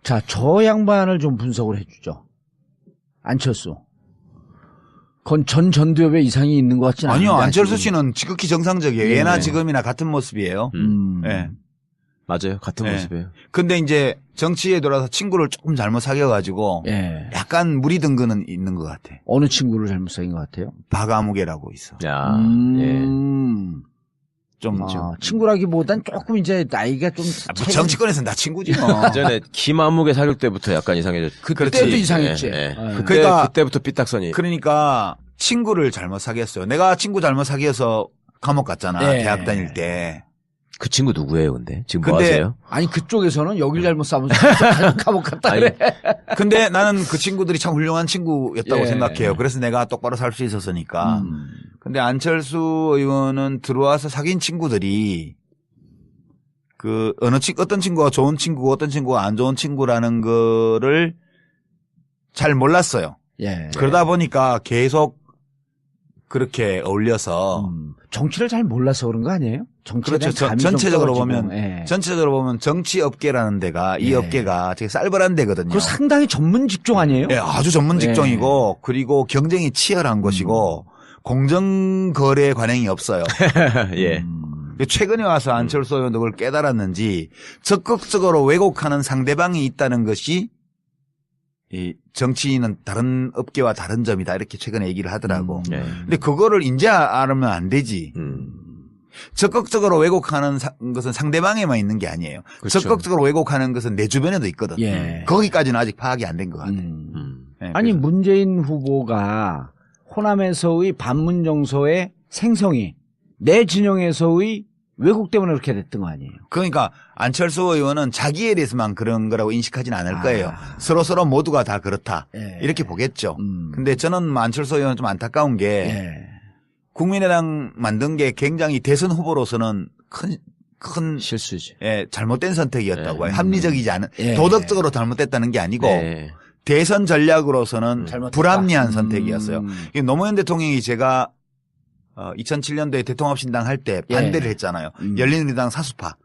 자, 저 양반을 좀 분석을 해주죠. 안철수. 그건 전 전두엽에 이상이 있는 것 같지는 않아요. 아니요. 안철수 씨는 지극히 정상적이에요. 예나 지금이나 같은 모습이에요. 예. 맞아요. 같은 모습이에요. 근데 이제 정치에 들어와서 친구를 조금 잘못 사귀어가지고 약간 무리 든 거는 있는 것 같아. 어느 친구를 잘못 사귄 것 같아요? 박아무개라고 있어. 야, 예. 좀 친구라기보단 조금 이제 나이가 좀 뭐 정치권에서는 다 친구지 뭐. 전에 김아무개 사귈 때부터 약간 이상해졌죠. 그때도 이상했지. 예. 그러니까 그때부터 삐딱선이. 그러니까 친구를 잘못 사귀었어요. 내가 친구 잘못 사귀어서 감옥 갔잖아. 대학 다닐 때. 그 친구 누구예요, 근데? 지금 뭐 하세요? 아니, 그쪽에서는 여길 잘못 싸면서 감옥 갔다 그래. 근데 나는 그 친구들이 참 훌륭한 친구였다고 생각해요. 그래서 내가 똑바로 살 수 있었으니까. 근데 안철수 의원은 들어와서 사귄 친구들이 어떤 친구가 좋은 친구고 어떤 친구가 안 좋은 친구라는 거를 잘 몰랐어요. 그러다 보니까 계속 그렇게 어울려서 정치를 잘 몰라서 그런 거 아니에요? 그렇죠. 전체적으로 보면 정치 업계라는 데가 이 업계가 되게 쌀벌한 데거든요. 그 상당히 전문 직종 아니에요? 예, 아주 전문 직종이고 그리고 경쟁이 치열한 것이고 공정 거래 관행이 없어요. 예. 최근에 와서 안철수 의원도 그걸 깨달았는지 적극적으로 왜곡하는 상대방이 있다는 것이 이 정치인은 다른 업계와 다른 점이다 이렇게 최근에 얘기를 하더라고. 근데 그거를 이제 알으면 안 되지. 적극적으로 왜곡하는 것은 상대방에만 있는 게 아니에요. 그렇죠. 적극적으로 왜곡하는 것은 내 주변에도 있거든. 거기까지는 아직 파악이 안 된 것 같아. 아니 문재인 후보가 호남에서의 반문 정서의 생성이 내 진영에서의 왜곡 때문에 그렇게 됐던 거 아니에요? 그러니까 안철수 의원은 자기에 대해서만 그런 거라고 인식하진 않을 거예요. 서로 모두가 다 그렇다. 이렇게 보겠죠. 근데 저는 안철수 의원은 좀 안타까운 게 국민의당 만든 게 굉장히 대선 후보로서는 큰 실수지. 잘못된 선택이었다고 해요. 합리적이지 않은 도덕적으로 잘못됐다는 게 아니고 대선 전략으로서는 불합리한 선택이었어요. 노무현 대통령이 제가 2007년도에 대통합신당 할 때 반대를 했잖아요. 열린우리당 사수파.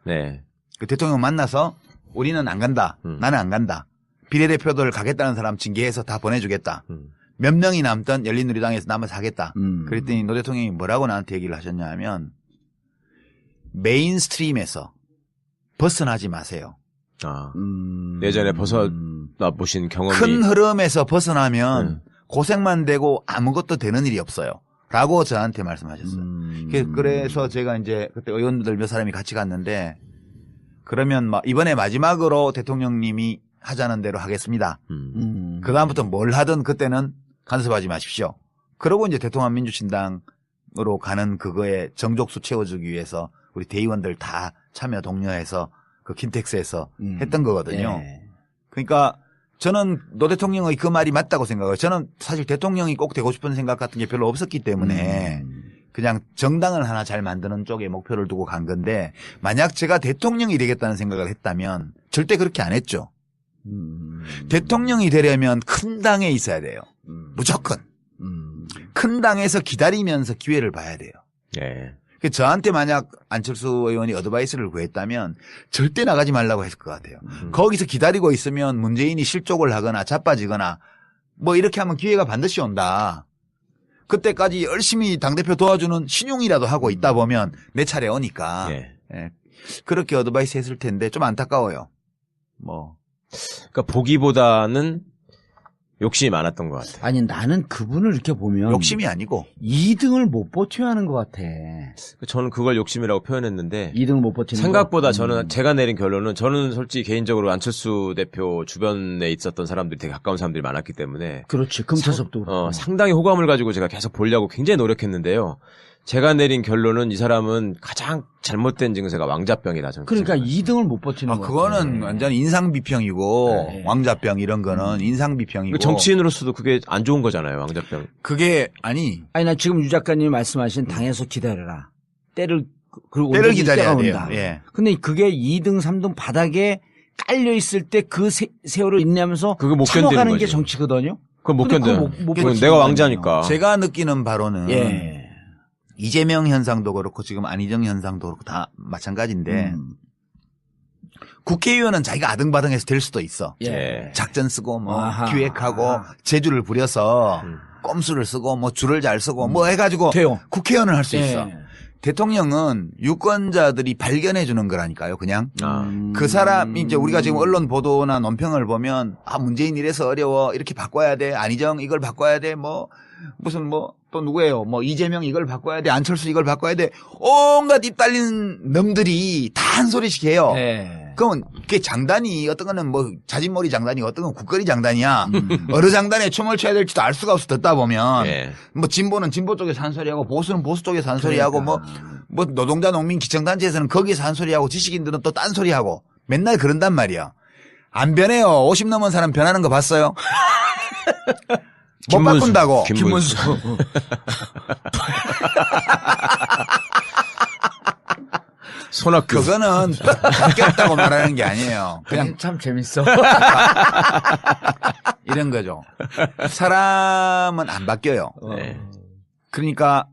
그 대통령 만나서 우리는 안 간다. 나는 안 간다. 비례대표들 가겠다는 사람 징계해서 다 보내주겠다. 몇 명이 남던 열린우리당에서 남아서 하겠다. 그랬더니 노 대통령이 뭐라고 나한테 얘기를 하셨냐 하면 메인스트림에서 벗어나지 마세요. 예전에 벗어나 보신 경험이. 큰 흐름에서 벗어나면 고생만 되고 아무것도 되는 일이 없어요. 라고 저한테 말씀하셨어요. 그래서 제가 이제 그때 의원들 몇 사람이 같이 갔는데 그러면 이번에 마지막으로 대통령님이 하자는 대로 하겠습니다. 그다음부터 뭘 하든 그때는 간섭하지 마십시오. 그러고 이제 대통합민주신당으로 가는 그거에 정족수 채워주기 위해서 우리 대의원들 다 참여 독려해서 그 킨텍스에서 했던 거거든요. 그러니까 저는 노 대통령의 그 말이 맞다고 생각해요. 저는 사실 대통령이 꼭 되고 싶은 생각 같은 게 별로 없었기 때문에 그냥 정당을 하나 잘 만드는 쪽에 목표를 두고 간 건데 만약 제가 대통령이 되겠다는 생각을 했다면 절대 그렇게 안 했죠. 대통령이 되려면 큰 당에 있어야 돼요. 무조건. 큰 당에서 기다리면서 기회를 봐야 돼요. 저한테 만약 안철수 의원이 어드바이스를 구했다면 절대 나가지 말라고 했을 것 같아요. 거기서 기다리고 있으면 문재인이 실족을 하거나 자빠지거나 뭐 이렇게 하면 기회가 반드시 온다. 그때까지 열심히 당대표 도와주는 신용이라도 하고 있다 보면 내 차례 오니까 그렇게 어드바이스 했을 텐데 좀 안타까워요. 그러니까 보기보다는 욕심이 많았던 것 같아요. 아니 나는 그분을 이렇게 보면 욕심이 아니고 2등을 못 버텨야 하는 것 같아. 저는 그걸 욕심이라고 표현했는데 2등을 못 버티는 생각보다 저는 제가 내린 결론은 저는 솔직히 개인적으로 안철수 대표 주변에 있었던 사람들이 되게 가까운 사람들이 많았기 때문에 그렇지. 금차섭도 상당히 호감을 가지고 제가 계속 보려고 굉장히 노력했는데요. 제가 내린 결론은 이 사람은 가장 잘못된 증세가 왕자병이다. 저는 그러니까 2등을 못 버티는 거. 그거는 완전 인상비평이고 왕자병 이런 거는 인상비평이고. 정치인으로서도 그게 안 좋은 거잖아요. 왕자병. 그게 나 지금 유 작가님이 말씀하신 당에서 기다려라. 때를 기다려야 돼요. 근데 그게 2등, 3등 바닥에 깔려 있을 때 그 세월을 인내하면서 그거 못 견디는 참아가는 거지. 게 정치거든요. 그걸 못 견뎌요. 내가 왕자니까. 제가 느끼는 바로는 이재명 현상도 그렇고 지금 안희정 현상도 그렇고 다 마찬가지인데 국회의원은 자기가 아등바등해서 될 수도 있어. 예. 작전 쓰고 뭐 아하. 기획하고 아하. 재주를 부려서 꼼수를 쓰고 뭐 줄을 잘 쓰고 뭐 해가지고 돼요. 국회의원을 할 수 예. 있어. 대통령은 유권자들이 발견해 주는 거라니까요. 그냥 그 사람 이제 우리가 지금 언론 보도나 논평을 보면 아 문재인 이래서 어려워 이렇게 바꿔야 돼 안희정 이걸 바꿔야 돼 뭐 무슨 뭐 또 누구예요 뭐 이재명 이걸 바꿔야 돼 안철수 이걸 바꿔야 돼 온갖 입 달린 놈들이 다 한 소리씩 해요. 예. 그러면 그게 장단이 어떤 거는 뭐 자진몰이 장단이 어떤 건 국거리 장단이야. 어느 장단에 춤을 춰야 될지도 알 수가 없어 듣다 보면 예. 뭐 진보는 진보 쪽에서 한 소리하고 보수는 보수 쪽에서 한 소리하고 뭐 노동자 농민 기청단체에서는 거기에서 한 소리하고 지식인들은 또 딴 소리하고 맨날 그런단 말이야. 안 변해요. 50 넘은 사람 변하는 거 봤어요? 못 김문수. 바꾼다고. 김문수. 손학규. 그거는 바뀌었다고 말하는 게 아니에요. 그냥 참 재밌어. 이런 거죠. 사람은 안 바뀌어요. 네. 그러니까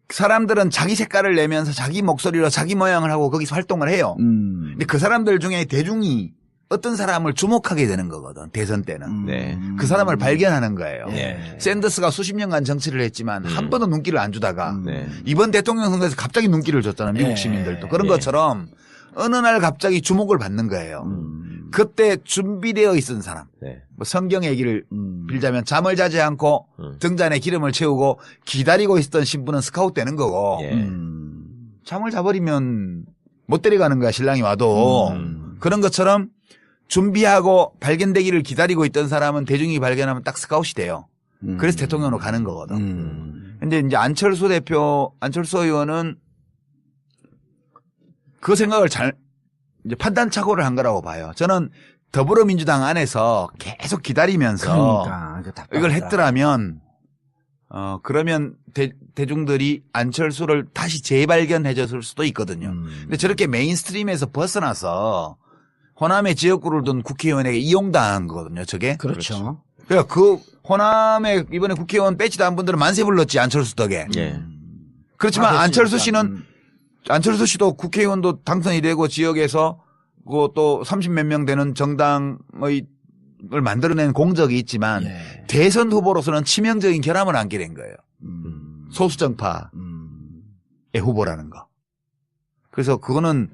사람들은 자기 색깔을 내면서 자기 목소리로 자기 모양을 하고 거기서 활동을 해요. 근데 그 사람들 중에 대중이 어떤 사람을 주목하게 되는 거거든. 대선 때는. 네. 그 사람을 발견하는 거예요. 네. 샌더스가 수십 년간 정치를 했지만 한 번도 눈길을 안 주다가 네. 이번 대통령 선거에서 갑자기 눈길을 줬잖아요. 미국 네. 시민들도. 그런 네. 것처럼 어느 날 갑자기 주목을 받는 거예요. 그때 준비되어 있던 사람. 네. 뭐 성경 얘기를 빌자면 잠을 자지 않고 등잔에 기름을 채우고 기다리고 있었던 신부는 스카웃 되는 거고 예. 잠을 자버리면 못 데려가는 거야 신랑이 와도. 그런 것처럼 준비하고 발견되기를 기다리고 있던 사람은 대중이 발견하면 딱 스카웃이 돼요. 그래서 대통령으로 가는 거거든. 근데 이제 안철수 의원은 그 생각을 이제 판단착오를 한 거라고 봐요. 저는 더불어민주당 안에서 계속 기다리면서 그러니까 이걸 했더라면 그러면 대중들이 안철수를 다시 재발견해 줬을 수도 있거든요. 근데 저렇게 메인스트림에서 벗어나서 호남의 지역구를 둔 국회의원에게 이용당한 거거든요. 저게. 그렇죠. 그러니까 그 호남에 이번에 국회의원 배치 단 분들은 만세 불렀지 안철수 덕에. 예. 그렇지만 아, 안철수 그렇지. 씨는 안철수 씨도 국회의원도 당선이 되고 지역에서 그또 30몇 명 되는 정당을 만들어낸 공적이 있지만 예. 대선 후보로서는 치명적인 결함을 안게 된 거예요. 소수정파의 후보라는 거. 그래서 그거는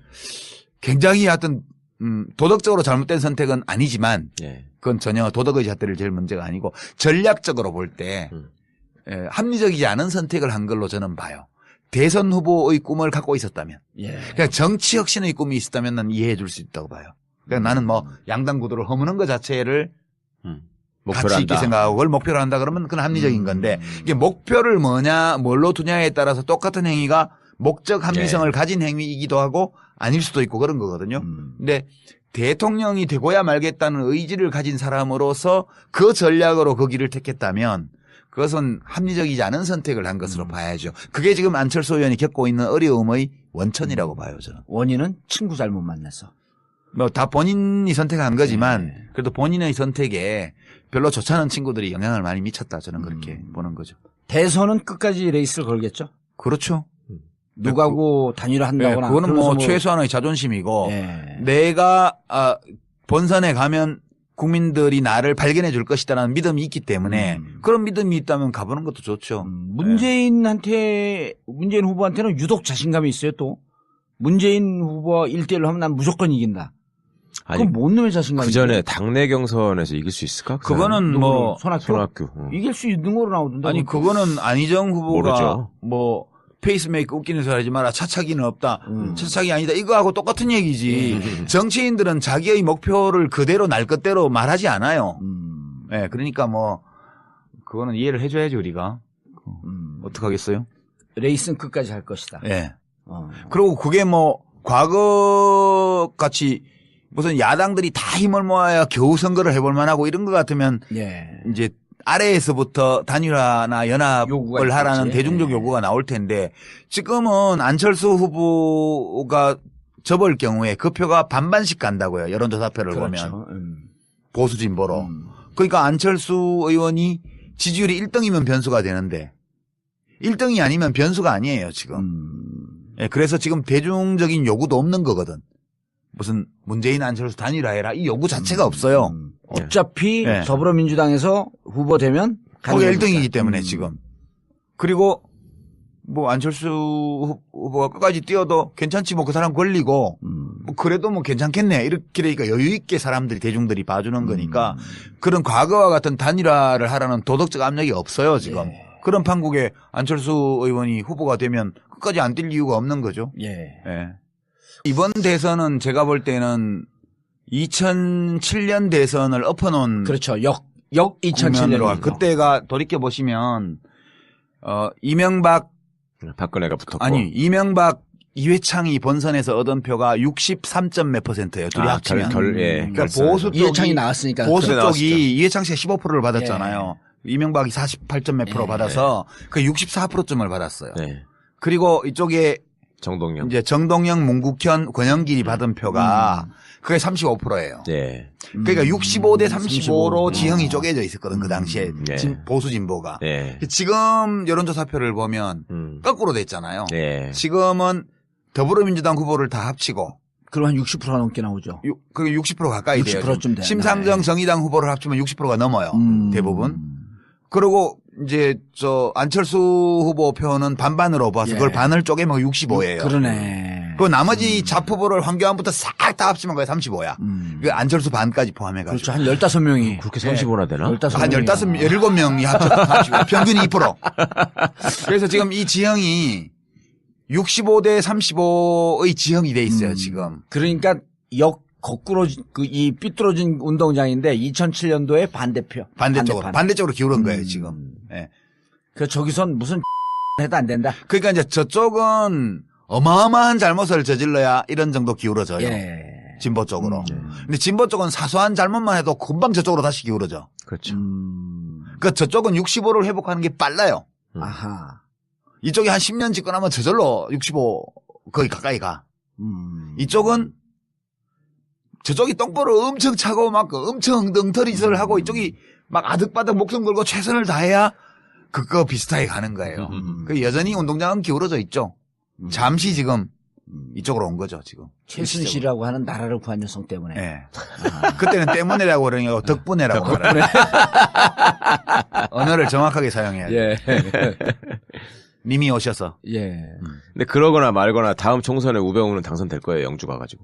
굉장히 하여튼 도덕적으로 잘못된 선택은 아니지만 예. 그건 전혀 도덕의 잣대를 제일 문제가 아니고 전략적으로 볼 때 합리적이지 않은 선택을 한 걸로 저는 봐요. 대선 후보의 꿈을 갖고 있었다면. 예. 그냥 정치 혁신의 꿈이 있었다면 난 이해해 줄 수 있다고 봐요. 그냥 나는 뭐 양당 구도를 허무는 것 자체를 목표로 가치 있게 한다. 생각하고 그걸 목표로 한다 그러면 그건 합리적인 건데 이게 목표를 뭘로 두냐에 따라서 똑같은 행위가 목적 합리성을 네. 가진 행위이기도 하고 아닐 수도 있고 그런 거거든요. 근데 대통령이 되고야 말겠다는 의지를 가진 사람으로서 그 전략으로 그 길을 택했다면 그것은 합리적이지 않은 선택을 한 것으로 봐야죠. 그게 지금 안철수 의원이 겪고 있는 어려움의 원천이라고 봐요, 저는. 원인은 친구 잘못 만나서. 뭐 다 본인이 선택한 거지만 그래도 본인의 선택에 별로 좋지 않은 친구들이 영향을 많이 미쳤다. 저는 그렇게 보는 거죠. 대선은 끝까지 레이스를 걸겠죠. 그렇죠. 누가고 단일화한다거나. 그거는 그러면서 뭐 최소한의 자존심이고 예. 내가 본선에 가면 국민들이 나를 발견해 줄 것이다라는 믿음이 있기 때문에 그런 믿음이 있다면 가보는 것도 좋죠. 문재인 후보한테는 유독 자신감이 있어요, 또. 문재인 후보와 1대1로 하면 난 무조건 이긴다. 아니, 그건 뭔 놈의 자신감이야? 그 전에 당내 경선에서 이길 수 있을까? 그 그거는 뭐 손학규? 이길 수 있는 거로 나오던데. 아니 그거는 안희정 후보가 모르죠. 뭐 페이스메이커 웃기는 소리 하지 마라. 차차기는 없다. 차차기 아니다. 이거하고 똑같은 얘기지. 정치인들은 자기의 목표를 그대로 날 것대로 말하지 않아요. 네, 그러니까 뭐 그거는 이해를 해줘야지 우리가. 어떡하겠어요? 레이스는 끝까지 할 것이다. 예. 네. 그리고 그게 뭐 과거 같이 무슨 야당들이 다 힘을 모아야 겨우 선거를 해볼 만하고 이런 것 같으면 예. 이제 아래에서부터 단일화나 연합을 하라는 있겠지. 대중적 요구가 나올 텐데 지금은 안철수 후보가 접을 경우에 그 표가 반반씩 간다고요. 여론조사표를 그렇죠. 보면. 보수 진보로. 그러니까 안철수 의원이 지지율이 1등이면 변수가 되는데 1등이 아니면 변수가 아니에요 지금. 예, 그래서 지금 대중적인 요구도 없는 거거든. 무슨 문재인 안철수 단일화해라 이 요구 자체가 없어요. 어차피 네. 더불어민주당에서 후보 되면 거기 가능하니까. 1등이기 때문에 지금. 그리고 뭐 안철수 후보가 끝까지 뛰어도 괜찮지 뭐 그 사람 걸리고 뭐 그래도 뭐 괜찮겠네 이렇게 되니까 여유 있게 사람들이 대중들이 봐주는 거니까 그런 과거와 같은 단일화를 하라는 도덕적 압력이 없어요 지금. 예. 그런 판국에 안철수 의원이 후보가 되면 끝까지 안 뛸 이유가 없는 거죠. 예. 예. 이번 대선은 제가 볼 때는 2007년 대선을 엎어놓은 그렇죠. 역 2007년. 그때가 돌이켜 보시면 이명박 박근혜가 붙었고. 아니 이명박 이회창이 본선에서 얻은 표가 63점 몇 %예요. 둘이 합치면. 예. 그러니까 결선. 보수 쪽이 이해창이 나왔으니까. 보수 그때 나왔었죠. 쪽이 이회창 씨가 15%를 받았잖아요. 이명박이 48점 몇 프로 받아서 그 64%점을 받았어요. 네. 그리고 이쪽에 정동영. 이제 정동영, 문국현, 권영길이 받은 표가 그게 35%예요. 네. 그러니까 65대 35로 35. 지형이 쪼개져 있었거든 그 당시에 네. 보수 진보가. 네. 지금 여론조사표를 보면 거꾸로 됐잖아요. 네. 지금은 더불어민주당 후보를 다 합치고 그럼 한 60%가 넘게 나오죠. 그게 60% 가까이 돼요. 60%쯤 돼요. 심상정 정의당 후보를 합치면 60%가 넘어요. 대부분. 그리고 이제 안철수 후보 표는 반반으로 봐서 예. 그걸 반을 쪼개면 65예요. 그러네. 그 나머지 잡 후보를 황교안부터 싹 다 합치면 그게 35야. 그 안철수 반까지 포함해가지고. 그렇죠. 한 15명이. 그렇게 35나 되나? 15명이. 한 17명이 합쳐 평균이 2%. 그래서 지금 이 지형이 65대 35의 지형이 돼 있어요, 지금. 그러니까 거꾸로 이 삐뚤어진 운동장인데 2007년도에 반대표. 반대쪽으로. 반대쪽으로 기울은 거예요, 음. 지금. 예. 그 저기선 무슨 해도 안 된다. 그러니까 이제 저쪽은 어마어마한 잘못을 저질러야 이런 정도 기울어져요. 예. 진보 쪽으로. 근데 진보 쪽은 사소한 잘못만 해도 금방 저쪽으로 다시 기울어져. 그렇죠. 그러니까 저쪽은 65를 회복하는 게 빨라요. 아하. 이쪽이 한 10년 집권하면 저절로 65 거의 가까이 가. 이쪽은 저쪽이 똥볼을 엄청 차고 막 엄청 엉덩터리 짓을 하고 이쪽이 막 아득바득 목숨 걸고 최선을 다해야 그거 비슷하게 가는 거예요. 그 여전히 운동장은 기울어져 있죠. 잠시 지금 이쪽으로 온 거죠, 지금. 최순실이라고 하는 나라를 구한 여성 때문에. 예. 그때는 때문에라고 그러니까 덕분에라고 말해요. 언어를 정확하게 사용해야 돼요. 예. 님이 오셔서. 예. 근데 그러거나 말거나 다음 총선에 우병우는 당선될 거예요, 영주 가가지고.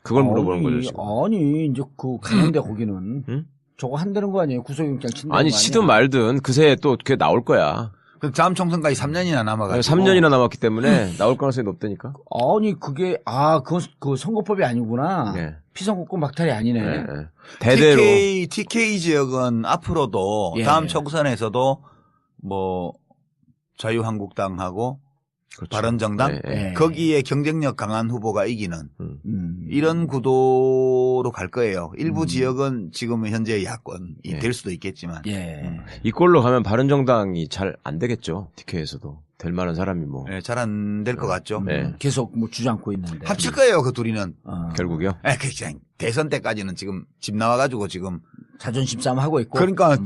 그걸 물어보는 거죠, 지금. 아니, 이제 가는데 거기는. 응? 저거 한다는 거 아니에요? 구속영장 친다는 아니, 거 아니야? 치든 말든 그새 또 그게 나올 거야. 그 다음 총선까지 3년이나 남아가지고. 3년이나 남았기 때문에 나올 가능성이 높다니까. 아니, 그게, 그건 그 선거법이 아니구나. 네. 피선거권 박탈이 아니네. 네. 대대로. TK 지역은 앞으로도 예. 다음 총선에서도 뭐 자유한국당하고 그렇죠. 바른정당 네, 네. 예. 거기에 경쟁력 강한 후보가 이기는 음. 이런 구도로 갈 거예요. 일부 지역은 지금 현재 야권이 될 수도 있겠지만. 예. 이 꼴로 가면 바른정당이 잘 안 되겠죠. TK에서도. 될 만한 사람이 뭐. 잘 안 될 것 같죠. 네. 계속 뭐 주장고 있는데. 합칠 거예요, 그 둘이는. 결국요. 그냥 대선 때까지는 지금 집 나와가지고 지금. 자존심 싸움 하고 있고. 그러니까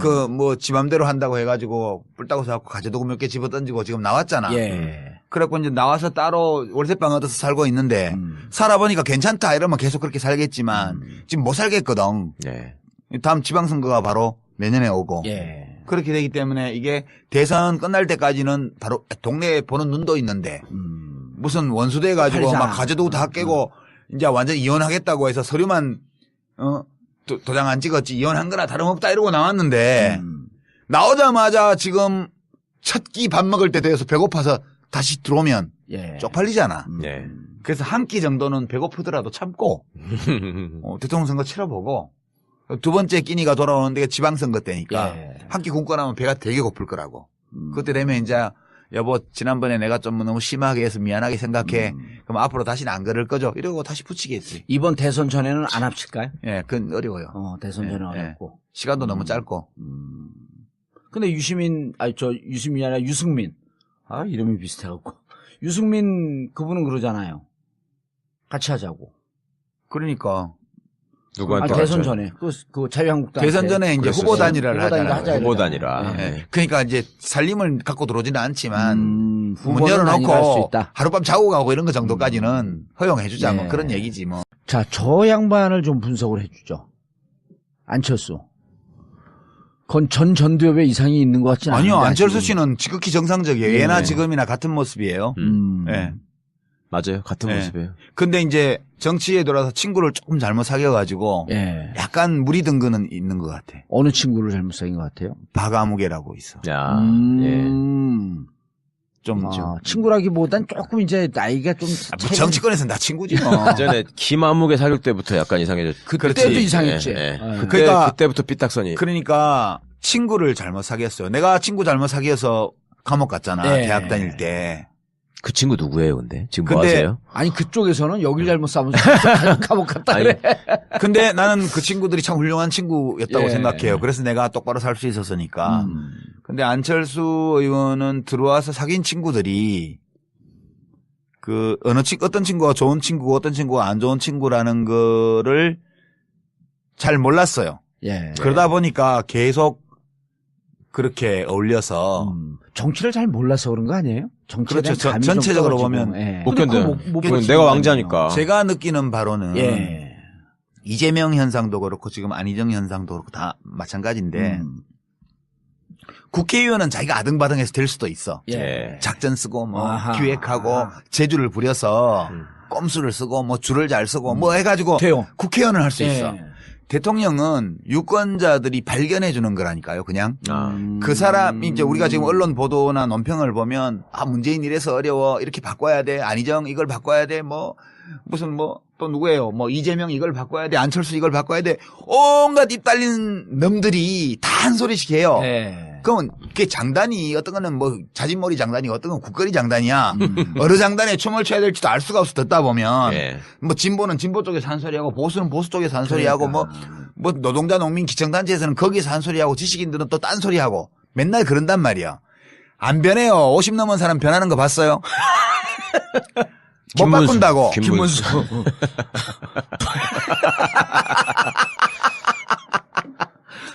지 맘대로 한다고 해가지고 뿔따고 사갖고 가재도구 몇 개 집어 던지고 지금 나왔잖아. 예. 그래갖고 이제 나와서 따로 월세방 얻어서 살고 있는데 살아보니까 괜찮다 이러면 계속 그렇게 살겠지만 지금 못 살겠거든. 네. 다음 지방선거가 바로 내년에 오고. 예. 그렇게 되기 때문에 이게 대선 끝날 때까지는 바로 동네에 보는 눈도 있는데 무슨 원수돼 가지고 팔자. 막 가재도구 다 깨고 이제 완전 이혼하겠다고 해서 서류만 도장 안 찍었지 이혼한 거나 다름없다 이러고 나왔는데 나오자마자 지금 첫 끼 밥 먹을 때 돼서 배고파서 다시 들어오면 예. 쪽팔리잖아. 네. 그래서 한 끼 정도는 배고프더라도 참고 대통령 선거 치러보고 두 번째 끼니가 돌아오는데 지방선거 때니까 예. 한 끼 굶고 나면 배가 되게 고플 거라고. 그때 되면 이제 여보 지난번에 내가 좀 너무 심하게 해서 미안하게 생각해. 그럼 앞으로 다시는 안 그럴 거죠. 이러고 다시 붙이겠지. 이번 대선 전에는 안 합칠까요? 예, 그건 어려워요. 대선 전에 예, 어렵고. 시간도 너무 짧고. 근데 유시민이 아니라 유승민. 이름이 비슷해갖고. 유승민 그분은 그러잖아요. 같이 하자고. 그러니까 누구한테 대선 갔죠? 전에 그 자유한국당 대선 전에 이제 그랬었어요. 후보 단일화를 후보 단일화 하잖아요. 하자 후보 이러잖아요. 단일화. 네. 네. 그러니까 이제 살림을 갖고 들어오지는 않지만 문 후보는 단일화할 수 열어놓고 있다. 하룻밤 자고 가고 이런 거 정도까지는 허용해주자 뭐 네. 그런 얘기지 뭐. 자, 저 양반을 좀 분석을 해주죠. 안철수. 그건 전 전두엽에 이상이 있는 것 같지는 않아요. 아니요, 안철수 씨는 지극히 정상적이에요. 네. 예나 지금이나 같은 모습이에요. 예. 맞아요. 같은 네. 모습이에요. 근데 이제 정치에 돌아서 친구를 조금 잘못 사귀어가지고 예. 약간 무리 든 거는 있는 것 같아. 어느 친구를 잘못 사귄 것 같아요? 박아무개라고 있어. 야, 좀 친구라기보단 조금 이제 나이가 좀 뭐 정치권에서는 다 친구지 뭐. 예. 전에 김한무개 사귈 때부터 약간 이상해졌죠. 그때도 이상했지. 예, 예. 예. 그러니까 그때부터 삐딱선이. 그러니까 친구를 잘못 사귀었어요. 내가 친구 잘못 사귀어서 감옥 갔잖아. 네. 대학 다닐 때. 그 친구 누구예요, 근데? 지금 뭐 근데 하세요? 아니 그쪽에서는 여길 잘못 싸면서 감옥 갔다 아니, 그래. 근데 나는 그 친구들이 참 훌륭한 친구였다고 예. 생각해요. 그래서 내가 똑바로 살 수 있었으니까. 근데 안철수 의원은 들어와서 사귄 친구들이 어떤 친구가 좋은 친구고 어떤 친구가 안 좋은 친구라는 거를 잘 몰랐어요. 예. 그러다 보니까 계속 그렇게 어울려서 정치를 잘 몰라서 그런 거 아니에요? 정치에 그렇죠. 대한 감이 좀 전체적으로 떨어지고. 보면 예. 못 근데 견뎌요. 그거 못 그건 버티는 내가 거 왕자니까. 제가 느끼는 바로는 아니에요. 예. 이재명 현상도 그렇고 지금 안희정 현상도 그렇고 다 마찬가지인데 국회의원은 자기가 아등바등해서 될 수도 있어. 예. 작전 쓰고 뭐 아하. 기획하고 재주를 부려서 꼼수를 쓰고 뭐 줄을 잘 쓰고 뭐 해가지고 돼요. 국회의원을 할 수 예. 있어. 대통령은 유권자들이 발견해 주는 거라니까요. 그냥 그 사람이 이제 우리가 지금 언론 보도나 논평을 보면 문재인 이래서 어려워 이렇게 바꿔야 돼. 안희정 이걸 바꿔야 돼. 뭐 무슨 뭐 또 누구예요? 뭐 이재명 이걸 바꿔야 돼. 안철수 이걸 바꿔야 돼. 온갖 입 달린 놈들이 다 한 소리씩 해요. 예. 그러면 그게 장단이 어떤 거는 뭐 자진몰이 장단이고 어떤 건 국거리 장단이야. 어느 장단에 춤을 춰야 될지도 알 수가 없어 듣다 보면 예. 뭐 진보는 진보 쪽에서 한 소리하고 보수는 보수 쪽에서 한 소리하고 뭐 노동자 농민 기청단체에서는 거기에서 한 소리하고 지식인들은 또 딴 소리하고 맨날 그런단 말이야. 안 변해요. 50 넘은 사람 변하는 거 봤어요? 못 김문수. 바꾼다고. 김문수.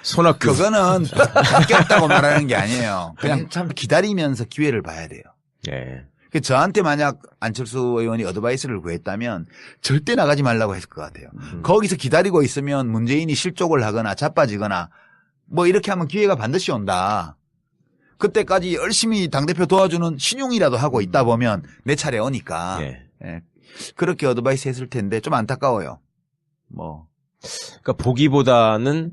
손학규. 그거는 바뀌었다고 말하는 게 아니에요. 그냥 참 기다리면서 기회를 봐야 돼요. 예. 저한테 만약 안철수 의원이 어드바이스를 구했다면 절대 나가지 말라고 했을 것 같아요. 거기서 기다리고 있으면 문재인이 실족을 하거나 자빠지거나 뭐 이렇게 하면 기회가 반드시 온다. 그때까지 열심히 당대표 도와주는 신용이라도 하고 있다 보면 내 차례 오니까. 예. 예. 그렇게 어드바이스 했을 텐데 좀 안타까워요. 뭐. 그러니까 보기보다는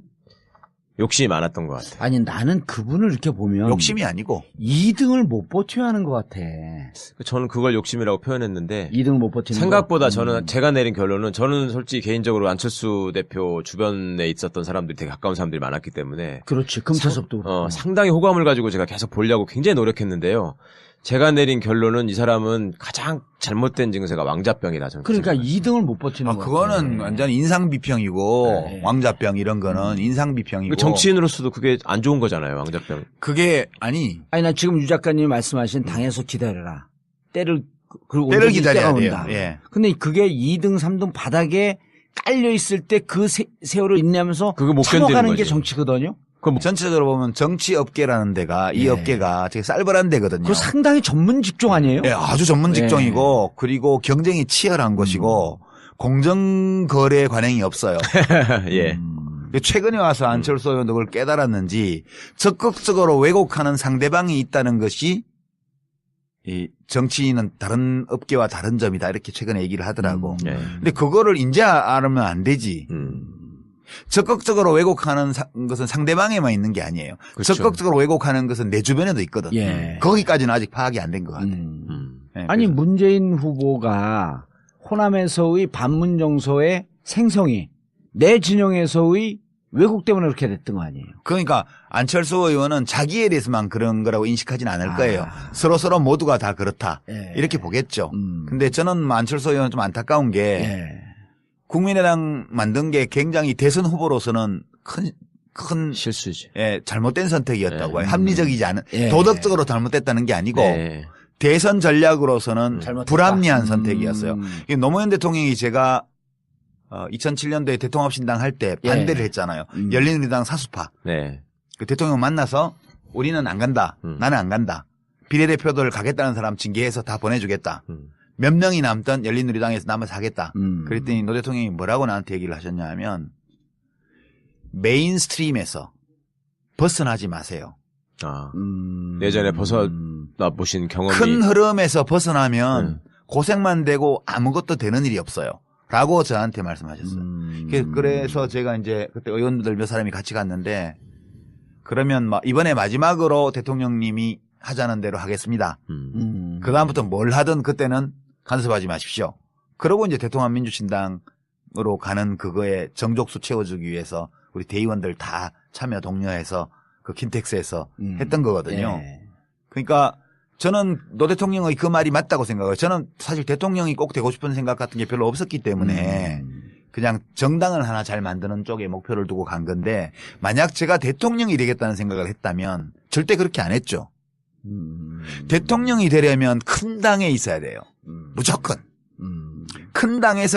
욕심이 많았던 것 같아요. 아니 나는 그분을 이렇게 보면 욕심이 아니고 2등을 못 버텨야 하는 것 같아. 저는 그걸 욕심이라고 표현했는데 2등을 못 버티는 생각보다 거. 저는 제가 내린 결론은 저는 솔직히 개인적으로 안철수 대표 주변에 있었던 사람들이 되게 가까운 사람들이 많았기 때문에 그렇지. 금태섭도 그렇고. 상당히 호감을 가지고 제가 계속 보려고 굉장히 노력했는데요. 제가 내린 결론은 이 사람은 가장 잘못된 증세가 왕자병이다. 저는 그러니까 생각해요. 2등을 못 버티는 거. 그거는 완전 인상비평이고 네. 왕자병 이런 거는 인상비평이고 정치인으로서도 그게 안 좋은 거잖아요. 왕자병. 그게 아니 아니 나 지금 유 작가님이 말씀하신 당에서 기다려라. 때를 그리고 때를 언제든지 기다려야 때가 돼요. 온다. 예. 근데 그게 2등, 3등 바닥에 깔려 있을 때 그 세월을 인내하면서 그거 못 참아가는 견디는 게 거지. 정치거든요. 전체적으로 보면 정치업계라는 데가 이 예. 업계가 되게 쌀벌한 데거든요. 그거 상당히 전문 직종 아니에요? 예, 아주 전문 직종이고 그리고 경쟁이 치열한 것이고 공정거래 관행이 없어요. 예. 최근에 와서 안철수 의원도 그걸 깨달았는지 적극적으로 왜곡하는 상대방이 있다는 것이 이 정치인은 다른 업계와 다른 점이다 이렇게 최근에 얘기를 하더라고. 예. 근데 그거를 이제 알면 안 되지. 적극적으로 왜곡하는 것은 상대방에만 있는 게 아니에요. 그렇죠. 적극적으로 왜곡하는 것은 내 주변에도 있거든. 예. 거기까지는 아직 파악이 안 된 것 같아. 예, 아니 그래서. 문재인 후보가 호남에서의 반문 정서의 생성이 내 진영에서의 왜곡 때문에 그렇게 됐던 거 아니에요? 그러니까 안철수 의원은 자기에 대해서만 그런 거라고 인식하진 않을 거예요. 서로 모두가 다 그렇다. 예. 이렇게 보겠죠. 근데 저는 안철수 의원은 좀 안타까운 게 예. 국민의당 만든 게 굉장히 대선 후보로서는 큰 실수지. 예, 잘못된 선택이었다고 예. 봐요. 합리적이지 않은 예. 도덕적으로 잘못됐다는 게 아니고 네. 대선 전략으로서는 잘못됐다. 불합리한 선택이었어요. 이 노무현 대통령이 제가 2007년도에 대통합신당 할 때 반대를 했잖아요. 열린우리당 사수파. 네. 그 대통령 만나서 우리는 안 간다. 나는 안 간다. 비례대표들 가겠다는 사람 징계해서 다 보내주겠다. 몇 명이 남던 열린우리당에서 남아서 하겠다. 그랬더니 노 대통령이 뭐라고 나한테 얘기를 하셨냐 하면 메인스트림에서 벗어나지 마세요. 아. 예전에 벗어나 보신 경험이 큰 흐름에서 벗어나면 고생만 되고 아무것도 되는 일이 없어요. 라고 저한테 말씀하셨어요. 그래서 제가 이제 그때 의원들 몇 사람이 같이 갔는데 그러면 막 이번에 마지막으로 대통령님이 하자는 대로 하겠습니다. 그다음부터 뭘 하든 그때는 간섭하지 마십시오. 그러고 이제 대통합민주신당으로 가는 그거에 정족수 채워주기 위해서 우리 대의원들 다 참여 독려해서 그 킨텍스에서 했던 거거든요. 예. 그러니까 저는 노 대통령의 그 말이 맞다고 생각해요. 저는 사실 대통령이 꼭 되고 싶은 생각 같은 게 별로 없었기 때문에 그냥 정당을 하나 잘 만드는 쪽에 목표를 두고 간 건데 만약 제가 대통령이 되겠다는 생각을 했다면 절대 그렇게 안 했죠. 대통령이 되려면 큰 당에 있어야 돼요. 무조건. 큰 당에서